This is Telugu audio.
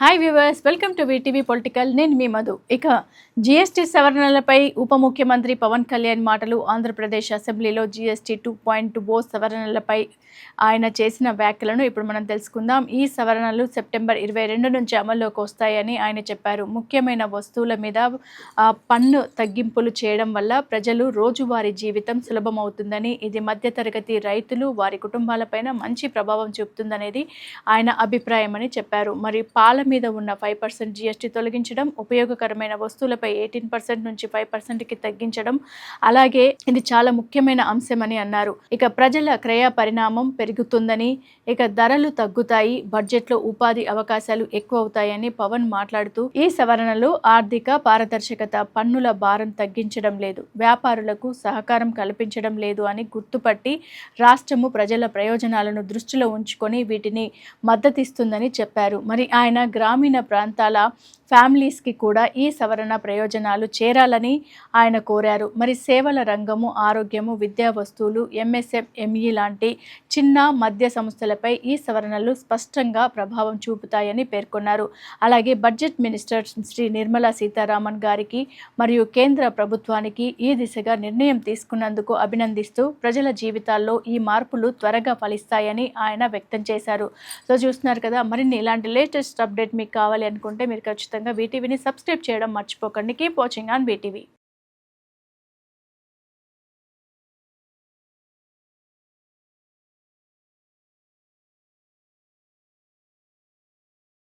Hi viewers, welcome to VTV political. నేను మీ మధు. ఇక జీఎస్టీ సవరణలపై ఉప ముఖ్యమంత్రి పవన్ కళ్యాణ్ మాటలు. ఆంధ్రప్రదేశ్ అసెంబ్లీలో జీఎస్టీ 2.20 సవరణలపై ఆయన చేసిన వ్యాఖ్యలను ఇప్పుడు మనం తెలుసుకుందాం. ఈ సవరణలు సెప్టెంబర్ 22 నుంచి అమల్లోకి వస్తాయని ఆయన చెప్పారు. ముఖ్యమైన వస్తువుల మీద పన్ను తగ్గింపులు చేయడం వల్ల ప్రజలు రోజువారీ జీవితం సులభమవుతుందని, ఇది మధ్యతరగతి రైతులు వారి కుటుంబాలపైన మంచి ప్రభావం చూపుతుందనేది ఆయన అభిప్రాయమని చెప్పారు. మరి పాల మీద ఉన్న 5% జీఎస్టీ తొలగించడం, ఉపయోగకరమైన వస్తువులపై 18% నుంచి 5%కి తగ్గించడం, అలాగే ఇది చాలా ముఖ్యమైన అంశమని అన్నారు. ఇక ప్రజల క్రయ పరిణామం పెరుగుతుందని, ఇక ధరలు తగ్గుతాయి, బడ్జెట్లో ఉపాధి అవకాశాలు ఎక్కువ అవుతాయని పవన్ మాట్లాడుతూ, ఈ సవరణలు ఆర్థిక పారదర్శకత, పన్నుల భారం తగ్గించడం లేదు, వ్యాపారులకు సహకారం కల్పించడం లేదు అని గుర్తుపట్టి రాష్ట్రము ప్రజల ప్రయోజనాలను దృష్టిలో ఉంచుకొని వీటిని మద్దతిస్తుందని చెప్పారు. మరి ఆయన గ్రామీణ ప్రాంతాల ఫ్యామిలీస్కి కూడా ఈ సవరణ ప్రయోజనాలు చేరాలని ఆయన కోరారు. మరి సేవల రంగము, ఆరోగ్యము, విద్యా వస్తువులు, ఎంఎస్ఎంఈ లాంటి చిన్న మధ్య సంస్థలపై ఈ సవరణలు స్పష్టంగా ప్రభావం చూపుతాయని పేర్కొన్నారు. అలాగే బడ్జెట్ మినిస్టర్ శ్రీ నిర్మలా సీతారామన్ గారికి మరియు కేంద్ర ప్రభుత్వానికి ఈ దిశగా నిర్ణయం తీసుకున్నందుకు అభినందిస్తూ ప్రజల జీవితాల్లో ఈ మార్పులు త్వరగా ఫలిస్తాయని ఆయన వ్యక్తం చేశారు. సో చూస్తున్నారు కదా, మరిన్ని ఇలాంటి లేటెస్ట్ అప్డేట్ మీకు కావాలి అనుకుంటే మీరు ఖచ్చితంగా వీటీవీని సబ్స్క్రైబ్ చేయడం మర్చిపోకండి. Keep watching on VTV.